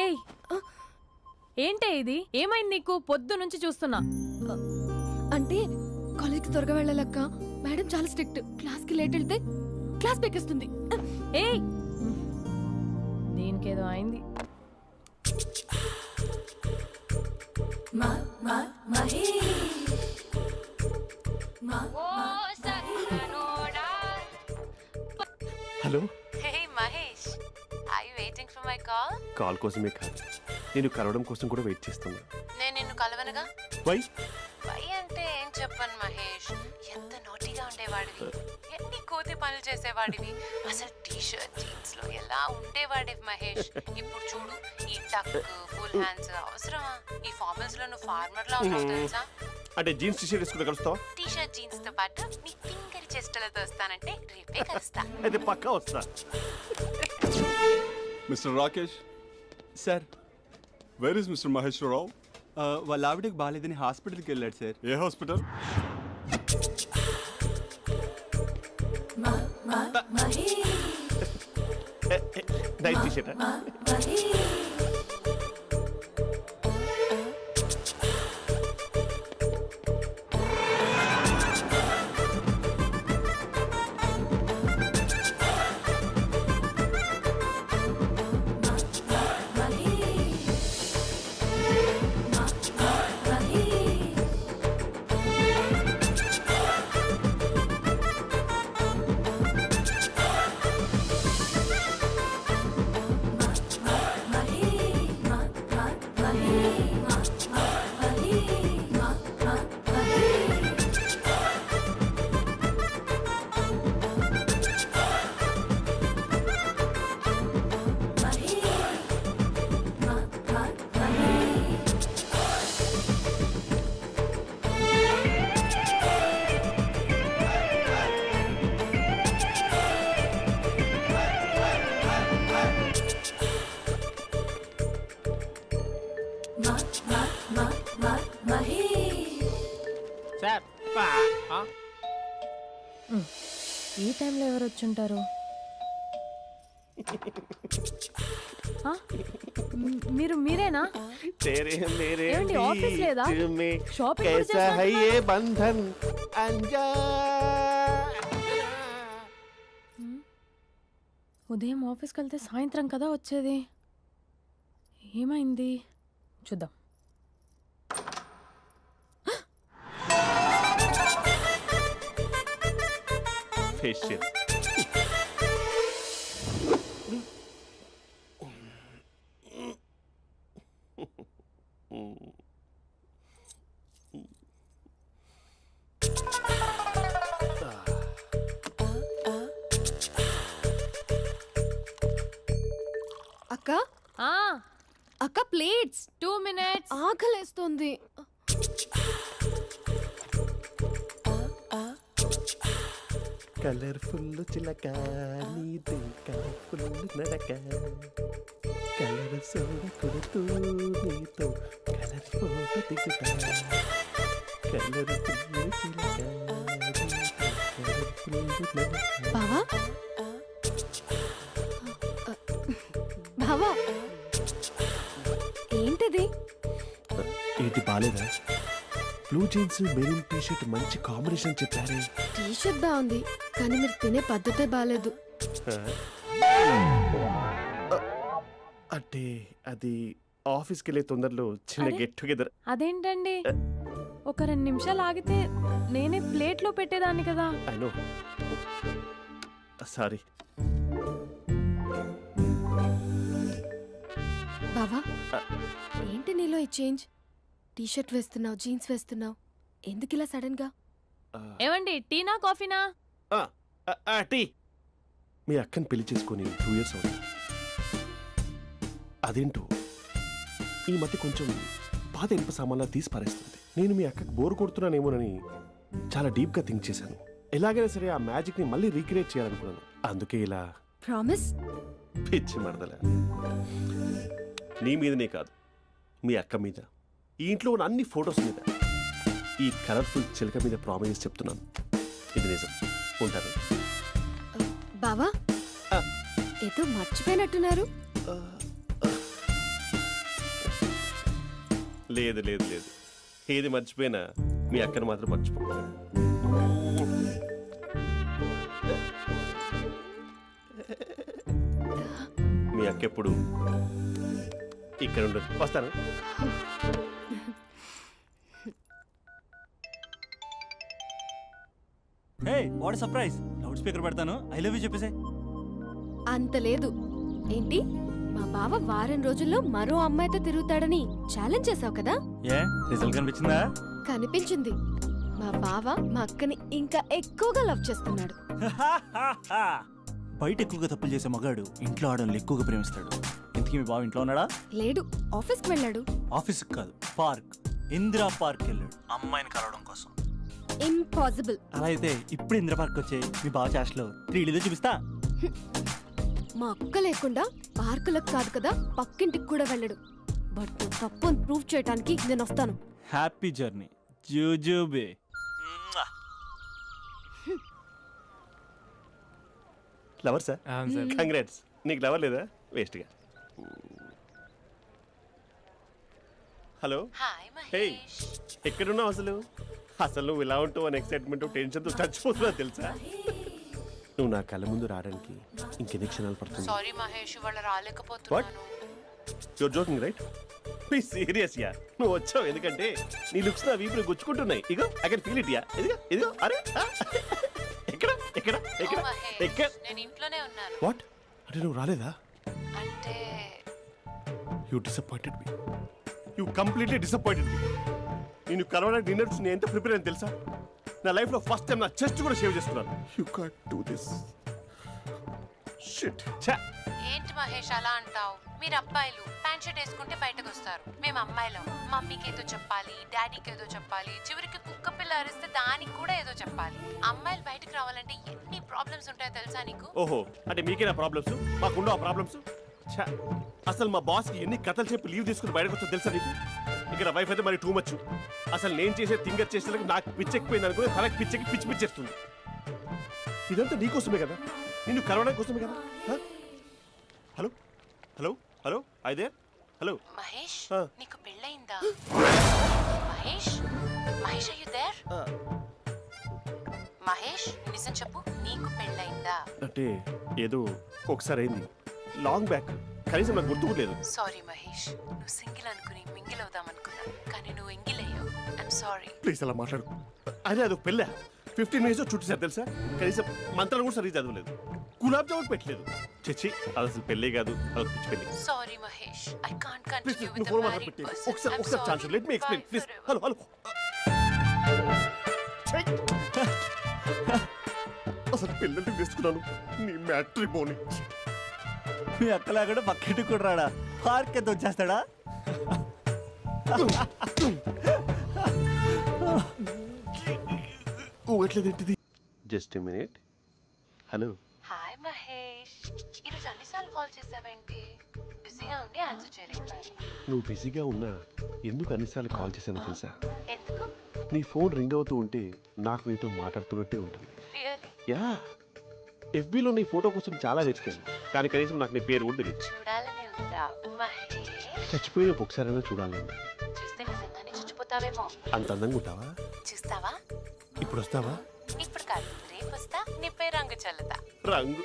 ఏయ్ ఏంటే ఇది? ఏమైంది నీకు? పొద్దు నుంచి చూస్తున్నా. అంటే కాలేజ్కి త్వరగా వెళ్ళాలక్క. మేడం చాలా స్ట్రిక్ట్. క్లాస్కి లేట్ వెళ్తే క్లాస్ పెక్కిస్తుంది. ఏయ్ దీనికేదో అయింది. Hello Mahesh, are you waiting for my call? Call కోసమే కాదు, నేను కలవడం కోసం కూడా వెయిట్ చేస్తున్నా. నేను నిన్ను కలవనుగా. వై వై అంటే ఏం చెప్పను మహేష్. ఎంత నోటిగా ఉండేవాడివి, ఎన్ని కోతి పనులు చేసేవాడివి. అసలు టీ షర్ట్ జీన్స్ లో ఎలా ఉండేవాడివి మహేష్. ఇప్పుడు చూడు, ఈ టక్ ఫుల్ హ్యాండ్స్ అవసరమా? ఈ ఫార్మల్స్ లో నువ్వు ఫార్మర్ లా ఉన్నావు తెలుసా. అంటే జీన్స్ టీ షర్ట్ వేసుకుంటే కలుస్తావా? టీ షర్ట్ జీన్స్ తో పాటు నీ ఫింగర్ చెస్టలతో వస్తానంటే రేపే కలుస్తా. అయితే పక్కా వస్తా. Mister Rakesh sir, where is mister Maheshwara Rao? వాళ్ళ ఆవిడకి బాగాలేదని హాస్పిటల్కి వెళ్ళాడు సార్. ఏ హాస్పిటల్? Night T shirt. ఈ టైంలో ఎవరు వచ్చుంటారు? ఆ? మీరేనా? ఏమండి, ఆఫీస్ లేదా? షాపింగ్ కూడా చేస్తున్నట్టున్నారు? ఉదయం ఆఫీస్కి వెళ్తే సాయంత్రం కదా వచ్చేది. ఏమైంది చూద్దాం. ఫేషియల్. అక్క అక్క ప్లేట్స్ 2 minutes. ఆకలేస్తుంది. కలర్ఫుల్ చిలక నీది కలర్ఫుల్ నడక కలర్ సోడ కొడుతూ నీతో కలర్ ఫోటో దిగుతా కలర్ఫుల్ చిలక బావా బావా ఏంటిది? ఏంటి బాలేదా? Blue jeans maroon T shirt మంచి కాంబినేషన్ చెప్పారే. టీ షర్ట్ బాగుంది కానీ మీరు తినే పద్ధతే బాలేదు. అంటే అది ఆఫీస్కి వెళ్ళే తొందరలో చిన్న గెట్ టుగెదర్. అదేంటండి, ఒక 2 నిమిషాలు ఆగితే నేనే ప్లేట్లో పెట్టేదాన్ని కదా. I know, sorry. బావా ఏంటి నీలో ఈ చేంజ్? టీ షర్ట్ వేస్తున్నావు, జీన్స్ వేస్తున్నావు, ఎందుకు ఇలా సడన్ గా? ఏమండి, టీనా కాఫీనా? టీ. మీ అక్కని పెళ్లి చేసుకొని 2 years అవుతుంది. అదేంటో ఈ మధ్య కొంచెం పాత ఇనుప సామాన్లా తీసి పారేస్తుంది. నేను మీ అక్కకు బోర్ కొడుతున్నానేమోనని చాలా డీప్గా థింక్ చేశాను. ఎలాగైనా సరే ఆ మ్యాజిక్ని మళ్ళీ రీక్రియేట్ చేయాలనుకున్నాను. అందుకే ఇలా. ప్రామిస్? పిచ్చి మరదల, నీ మీదనే కాదు, మీ అక్క మీద, ఈ ఇంట్లో ఉన్న అన్ని ఫొటోస్ మీద, ఈ కలర్ఫుల్ చిలక మీద ప్రామిస్ చెప్తున్నాను. ఇది నిజం. ఉంటాను. బావా ఏదో మర్చిపోయినట్టున్నారు. లేదు లేదు లేదు, ఏది మర్చిపోయినా మీ అక్కను మాత్రం మర్చిపో. మీ అక్క ఎప్పుడు ఇక్కడ ఉండదు. వస్తాను. హే, వాట్ సర్ప్రైజ్! లౌడ్ స్పీకర్ పెడతాను, ఐ లవ్ యూ చెప్పేసే. అంత లేదు. ఏంటి, మా బావ వారం రోజుల్లో మరో అమ్మాయితో తిరుగుతాడని ఛాలెంజ్ చేసావు కదా? ఏ రిజల్ట్ కనిపించిందా? కనిపించింది. మా బావ మా అక్కని ఇంకా ఎక్కువగా లవ్ చేస్తున్నాడు. బయట ఎక్కువగా తప్పులు చేసే మగాడు ఇంట్లో ఆడవాళ్ళు ఎక్కువగా ప్రేమిస్తాడు. ఇంతకీ మీ బావ ఇంట్లో ఉన్నాడా? లేడు, ఆఫీస్కి వెళ్ళాడు. ఆఫీస్కి కాదు, పార్క్, ఇందిరా పార్క్ వెళ్ళాడు అమ్మాయిని కలవడం కోసం. ఇంపాసిబుల్. అలా అయితే ఇప్పుడు ఇందిరా పార్క్ వచ్చే మీ బావ చాష్లో 3Dలో చూపిస్తా. మా అక్క లేకుండా పార్కులకు కాదు కదా, పక్కింటికి కూడా వెళ్ళడు. బట్ నువ్వు తప్పు ప్రూవ్ చేయడానికి నేను వస్తాను. హ్యాపీ జర్నీ జూజూబే. Lover sir? కంగ్రాట్స్. నీకు లవర్ లేదా? వేస్ట్గా. హలో. Hi hey, Mahesh. ఎక్కడున్నావు అసలు? అసలు నువ్వు ఇలా ఉంటావు అని ఎక్సైట్మెంట్ టెన్షన్తో చచ్చిపోతున్నా తెలుసా? నువ్వు నా కళ్ళ ముందు రావడానికి ఇంకెన్ని క్షణాలు పడుతుంది? సారీ మహేష్, వాళ్ళు రాలేకపోతున్నాను. You're joking right? Please serious యా. నువ్వు వచ్చావు ఎందుకంటే నీ లుక్స్ నా వీపుని గుచ్చుకుంటున్నాయి. ఇగో ఐ కెన్ ఫీల్ ఇట్ యా. ఇదిగో ఇదిగో. అరే ఎక్కడ ఎక్కడ ఎక్కడ ఎక్కడ? నేను ఇంట్లోనే ఉన్నాను. వాట్ అంటే నువ్వు రాలేదా? అంటే you disappointed me. You completely disappointed me. నేను కలవడానికి డిన్నర్స్ నేను ఎంత ప్రిపేర్ అని తెలుసా? నా లైఫ్లో ఫస్ట్ టైం నా చెస్ట్ కూడా సేవ్ చేస్తున్నాను. You can't do this. Shit. ఏంటి మహేష్ అలా అంటావు? మీరు అబ్బాయిలు ప్యాంట్ షర్ట్ వేసుకుంటే బయటకు వస్తారు. మేము అమ్మాయిలం మమ్మీకి ఏదో చెప్పాలి, డాడీకి ఏదో చెప్పాలి, చివరికి కుక్క పిల్ల అరిస్తే దానికి కూడా ఏదో చెప్పాలి. అమ్మాయిలు బయటకు రావాలంటే ఎన్ని ప్రాబ్లమ్స్ ఉంటాయో తెలుసా నీకు? ఓహో, అంటే మీకేనా ప్రాబ్లమ్స్? మాకుండా ఆ ప్రాబ్లమ్స్? అసలు మా బాస్కి ఎన్ని కథలు చెప్పి లీవ్ తీసుకుని బయటకు వచ్చో తెలుసా నీకు? ఇక్కడ వైఫ్ అయితే మరి టూ మచ్. అసలు నేను చేసే థింగర్ చేసేందుకు నాకు పిచ్చెక్కిపోయింది అనుకుని తనకి పిచ్చెక్కి పిచ్చి పిచ్చేస్తుంది. ఇదంతా నీకోసమే కదా, నిన్ను కరోనా కోసమే కదా. హలో హలో హలో అయితే హలో మహేష్ నీకు పెళ్ళయిందా? Mahesh Mahesh are you there? మహేష్ నిజం చెప్పు, నీకు పెళ్ళయిందా? అంటే ఏదో ఒకసారి అయింది, లాంగ్ బ్యాక్, కనీసం నాకు గుర్తుకులేదు. సారీ మహేష్, నువ్వు సింగిల్ అనుకుని మింగిల్ అవుదాం అనుకున్నా, కానీ నువ్వు ఎంగిల్ అయ్యావు. I'm sorry. ప్లీజ్ అలా మాట్లాడు. అదే అదొక పెళ్ళా, 15 మినిట్స్ చుట్టూ సార్ తెలుసా, కనీసం మంత్రాలు కూడా సరిగ్గా చదవలేదు, గులాబ్ జామున్ పెట్టలేదు. చచ్చి అది అసలు పెళ్ళే కాదు, అదొక పిచ్చి పెళ్ళి. Sorry Mahesh, I can't please continue నువ్వు విత్ ఫోన్ ద మాత్రం మ్యారీడ్ పెట్టి పర్సన్. ఒకసారి chance let me explain please. Hello hello అసలు పెళ్ళంటే తీసుకున్నాను నీ మ్యాట్రీ పోని. మీ అక్కలా కూడా పక్కింటి కూడా రాడా, పార్క్ ఎంత వచ్చేస్తాడా? ఓట్లేదేంటిది? Just a minute. Hello hi Mahesh, ఈరోజు అన్నిసార్లు కాల్ చేసావేంటి? బిజీగా ఉండి ఆన్సర్ చేయలేదు. నువ్వు బిజీగా ఉన్నా ఎందుకు అన్నిసార్లు కాల్ చేశానో తెలుసా? ఎందుకు? నీ ఫోన్ రింగ్ అవుతూ ఉంటే నాకు నీతో మాట్లాడుతున్నట్టే ఉంటుంది. రియల్లీ? యా, ఎఫ్బీలో నీ ఫోటో కోసం చాలా వెతికాను, కానీ కనీసం నాకు నీ పేరు కూడా తెలియదు. చూడాలని ఉందా మహేష్? చచ్చిపోయిన ఒకసారైనా చూడాలండి. చూస్తే నిజంగానే చచ్చిపోతావేమో. అంత అందంగా ఉంటావా? చూస్తావా? ఇప్పుడు వస్తావా? ఇప్పుడు కాదు, రేపు వస్తా, నీపై రంగు చల్లుతా. రంగు?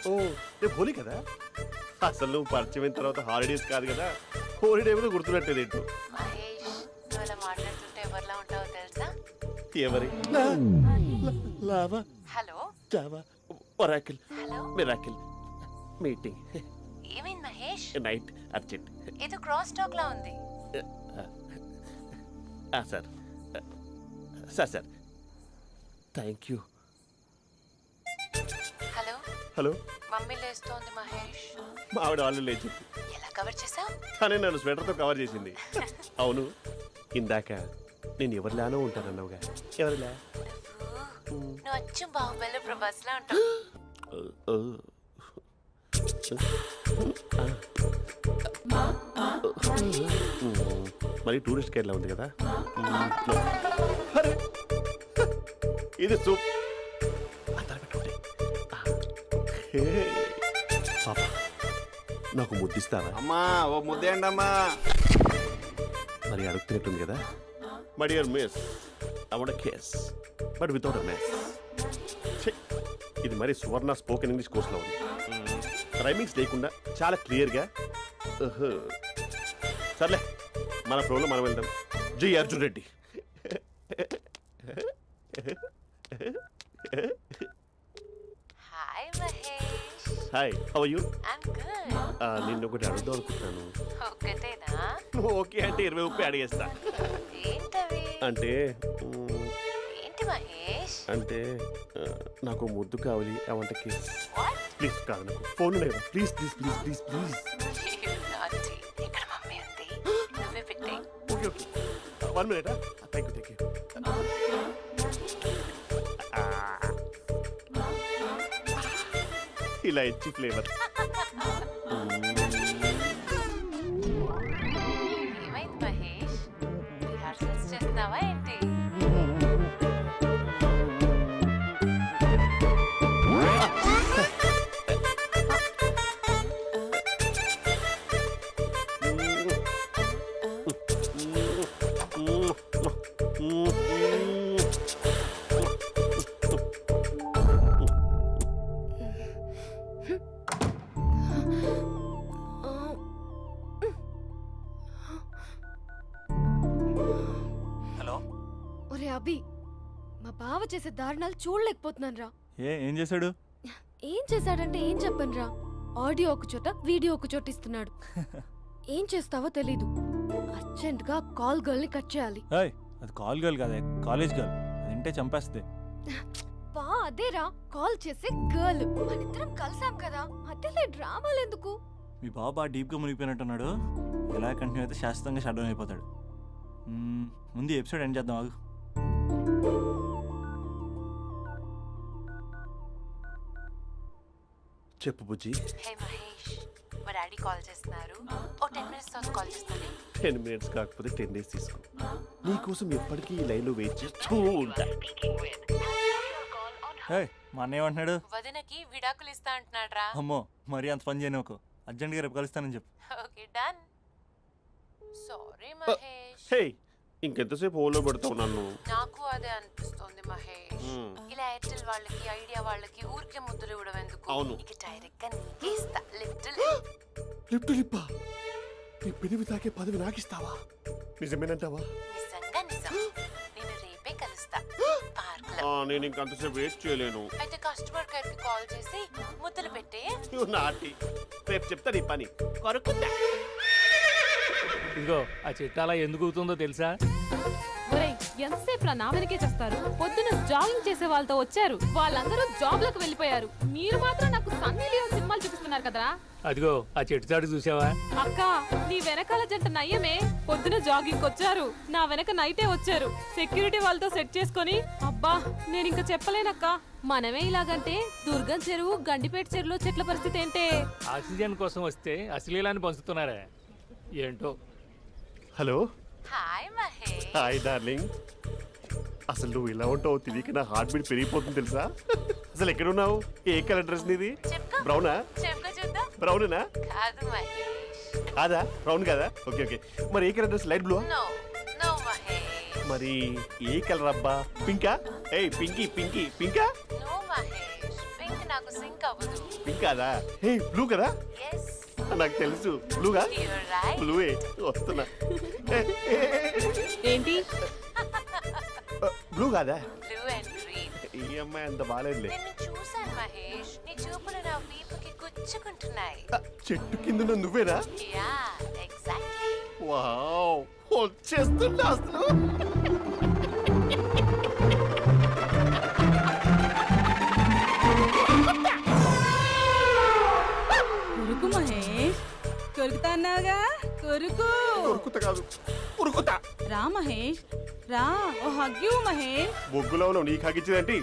ఓ రేపు హోలీ కదా, అసలు నువ్వు పరిచయం అయిన తర్వాత హాలిడేస్ కాదు కదా, హోలిడే కూడా గుర్తున్నట్టేది ఏంటో. మహేష్, నువ్వు అలా మాట్లాడుతుంటే ఎవరిలా ఉంటావో తెలుసా? ఎవరి? Lava, hello Java, Oracle, hello, miracle, meeting, ఏమైంది మహేష్? Night, urgent. ఏదో క్రాస్ టాక్ లా ఉంది. Sir sir sir thank you. Hello hello, mummy లేస్తోంది మహేష్. మా ఆవిడ వాళ్ళు లేచింది, ఎలా కవర్ చేసావు? కానీ నన్ను స్వెటర్తో కవర్ చేసింది. అవును, ఇందాక నేను ఎవరిలానో ఉంటానన్నావుగా, ఎవరిలా? నువ్వు అచ్చం బాహుబలి ప్రభాస్ లా ఉంటావు. మరి టూరిస్ట్ గైడ్లా ఉంది కదా. అరే, ఇది సూప్. పాపా, నాకు ముద్దిస్తావా? అమ్మా ఓ ముద్దేయండి అమ్మా. మరి అడుగుతున్నట్టుంది కదా. My dear miss, I want kiss but without a miss. ఇది మరి సువర్ణ స్పోకెన్ ఇంగ్లీష్ కోర్సులో ఉంది, రైమింగ్స్ లేకుండా చాలా క్లియర్గా. సర్లే, మన ప్రోలో మనం వెళ్దాం. జి Arjun Reddy. Hi Mahesh. Hi, how are you? I'm good. నిన్ను ఒకటి అడుగుదాం అనుకుంటున్నాను. ఒక్కటేనా? ఓకే అంటే 20 రూపాయలు అడిగేస్తా. ఏంటవి? అంటే ఏంటి మహేష్? అంటే నాకు ముద్దు కావాలి, I want kiss. What? Please కాదు, నాకు ఫోన్ లేదు, please please please please please. You naughty. ఇక్కడ మమ్మీ ఉంది, నువ్వే పెట్టే. Okay okay, 1 minute. Thank you thank you. ఇలా ఇచ్చి ఫ్లేవర్. ఏమైంది మహేష్? రిహార్సల్స్ చేస్తున్నావా ఏంటి? హలో, ఒరే అభి, మా బావ చేసే దారుణాలు చూడలేకపోతున్నాను రా. ఏం చేశాడు? ఏం చేశాడంటే ఏం చెప్పను రా. ఆడియో ఒక చోట, వీడియో ఒక చోట ఇస్తున్నాడు. ఏం చేస్తావో తెలీదు. అర్జెంట్ గా కాల్ గర్ల్ ని కట్ చేయాలి. అది కాల్ గర్ల్ కాదే, కాలేజ్ గర్ల్. అది వింటే చంపేస్తుంది. బా అదేరా, కాల్ చేసే గర్ల్. మనిద్దరం కలిసాం కదా, మధ్యలో డ్రామాలు ఎందుకు? మీ బాబా డీప్గా మునిగిపోయినట్టున్నాడు. ఎలా కంటిన్యూ అయితే శాశ్వతంగా షట్ డౌన్ అయిపోతాడు. ముందు ఎపిసోడ్ ఎండ్ చేద్దాం, ఆగు. చెప్పు బుజ్జి. హే మహేష్, మా డాడీ కాల్ చేస్తున్నారు. ఓ 10 minutes తర్వాత కాల్ చేస్తాను. 10 minutes కాకపోతే 10 days తీసుకో. నీకోసం ఎప్పటికీ ఈ లైన్లో వెయిట్ చేస్తూ ఉంటా. ఏయ్, మా అన్న ఏమంటున్నాడు? వదినకి విడాకులు ఇస్తా అంటున్నాడు రా. అమ్మో, మరీ అంత పని చేయను ఒక అర్జెంట్గా రేపు కలుస్తానని చెప్పు. Okay done. సారీ మహేష్. హే ఇంకెంతసేపు హోల్లో పెడతావు నన్ను? నాకు అదే అనిపిస్తోంది మహేష్. ఇలా ఎయిర్టెల్ వాళ్ళకి ఐడియా వాళ్ళకి ఊరికే ముద్దులు ఇవ్వడం ఎందుకు? అవును. ఇక డైరెక్ట్ గా నీకే ఇస్తా. లిటిల్ లిప్టు లిప్పా నీ పెదవి తాకే పదవి నాకిస్తావా? నిజమేనంటావా? నిజంగా నిజం. నేను రేపే కలుస్తా పార్క్ లో. నేను ఇంకంతసేపు వేస్ట్ చేయలేను. అయితే కస్టమర్ కేర్ కి కాల్ చేసి ముద్దులు పెట్టే. నాటి రేపు చెప్తా నీ పని. కొరుకుంటా. ఇదిగో ఆ చెట్టు అలా ఎందుకు అవుతుందో తెలుసా? ఒరేయ్ ఎంతసేపు నా వెనకే చేస్తారు? పొద్దున జాగింగ్ చేసే వాళ్ళతో వచ్చారు, వాళ్ళందరూ జాబ్లకు వెళ్ళిపోయారు. మీరు మాత్రం నాకు సన్నీ లియోన్ సినిమాలు చూపిస్తున్నారు కదరా. అదిగో ఆ చెట్టు చాటు చూసావా? అక్క నీ వెనకాల జంట నయ్యమే. పొద్దున జాగింగ్ వచ్చారు, నా వెనక నైటే వచ్చారు. సెక్యూరిటీ వాళ్ళతో సెట్ చేసుకొని అబ్బా నేను ఇంకా చెప్పలేనక్క. మనమే ఇలాగంటే దుర్గం చెరువు గండిపేట చెరువులో చెట్ల పరిస్థితి ఏంటే? ఆక్సిజన్ కోసం వస్తే అశ్లీలాన్ని పంచుతున్నారా ఏంటో. Hello. Hi Mahesh. Hi darling. అసలు నువ్వు ఇలా ఉంటావు తెలియక నా హార్ట్ బీట్ పెరిగిపోతుంది తెలుసా? అసలు ఎక్కడున్నావు? ఏ కలర్ డ్రెస్ నీది? బ్రౌనా? చెప్పుకో చూద్దాం. బ్రౌనేనా? కాదు మహేష్. కాదా? బ్రౌన్ కాదా? Okay okay. మరి ఏ colour dress? Light blue? No no Mahesh. మరి ఏ కలర్ అబ్బా? పింకా? ఏయ్ పింకీ పింకీ పింకా? నో మహేష్. పింక్ నాకు సింక్ అవ్వదు. పింక్ కాదా? ఏ బ్లూ కదా? ఎస్. నాకు తెలుసు. బ్లూగా? You're right. బ్లూవే వస్తున్నా. ఏంటి బ్లూ కాదా? Blue and green. ఈ అమ్మాయి అంత బాగాలేదులే. నిన్ను చూశాను మహేష్. నీ చూపులు నా వీపుకి గుచ్చుకుంటున్నాయి. చెట్టు కింద నువ్వేనా? Yeah exactly. వావ్ వచ్చేస్తున్నా అసలు. కొరుకు మహేష్, కొరుకుతా అన్నావుగా, కొరుకు. ఉరుకుతా కాదు ఉరుకుతా. రా మహేష్ రా, ఓ హగ్గు మహేష్. బొగ్గులో ఉన్నావు నీకు హగిచ్చిందేంటి?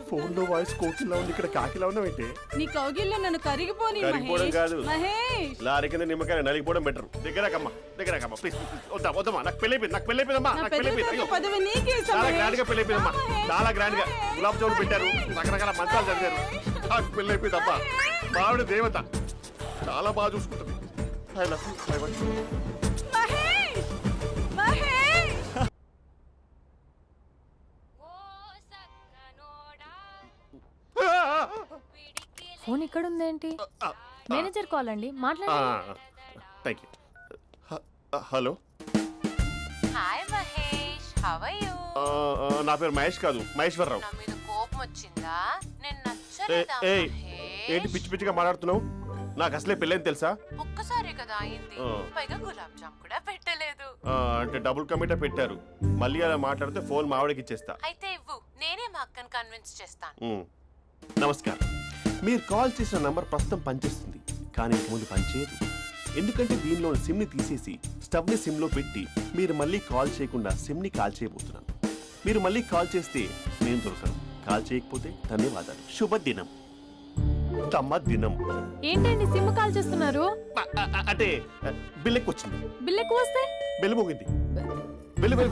ఫోన్ లో వాయిస్ కోకిలా ఉంది, ఇక్కడ కాకిలా ఉన్నావేంటి? నీ కౌగిల్లో నన్ను కరిగిపోని కరిగిపోవడం మహేష్. కాదు. మహేష్ లారీ కింద నిమ్మకాయ నలిగిపోవడం బెటర్. దగ్గరకమ్మా ప్లీజ్. వద్దా వద్దమ్మా, నాకు పెళ్ళైపోయిందమ్మా. నా నాకు పెద్ద పెళ్ళైపోయింది. అయ్యో పదవి నీకే ఇస్తా చాలా మహేష్. గ్రాండ్ గా పెళ్ళైపోయిందమ్మా. రా మహేష్. చాలా గ్రాండ్ గా గులాబ్ జామున్ పెట్టారు, రకరకాల మంచాలు చదివారు. నాకు పెళ్ళైపోయిందమ్మా. మావిడ దేవత, చాలా బాగా చూసుకుంటుంది. I love you. I want you. Mahesh Mahesh. Phone ఇక్కడ ఉందేంటి? మేనేజర్ కాల్ అండి, మాట్లాడండి. Thank you. Hello. Hi Mahesh. How are you? నా పేరు మహేష్ కాదు, మహేశ్వరరావు. నా మీద కోపం వచ్చిందా? నేను ఏ- నచ్చలేదా ఏయ్, మహేష్? ఏంటి పిచ్చి పిచ్చిగా మాట్లాడుతున్నావు? నాకు అసలే పెళ్ళని తెలుసా? ఒక్కసారి కదా అయింది. ఆ. పైగా గులాబ్ జామ్ కూడా పెట్టలేదు. అంటే డబుల్ కమిటా పెట్టారు. మళ్ళీ అలా మాట్లాడితే ఫోన్ మా ఆవిడకి ఇచ్చేస్తా. అయితే ఇవ్వు, నేనే మా అక్కని కన్విన్స్ చేస్తాను. నమస్కారం. మీరు కాల్ చేసిన నంబర్ ప్రస్తుతం పనిచేస్తుంది, కానీ ఇంక ముందు పనిచేయదు. ఎందుకంటే దీనిలో సిమ్ ని తీసేసి స్టవ్ ని సిమ్ లో పెట్టి మీరు మళ్ళీ కాల్ చేయకుండా సిమ్ ని కాల్ చేయబోతున్నాను. మీరు మళ్ళీ కాల్ చేస్తే నేను దొరకను, కాల్ చేయకపోతే ధన్యవాదాలు. శుభదినం. తమ దినం. ఏంటండి సిమ్ కాల్ చేస్తున్నారు? అంటే బిల్ ఎక్కువ వచ్చింది. బిల్ ఎక్కువ వస్తే బెల్లు మోగింది. వెళ్ళు వెళ్ళు వెళ్ళు.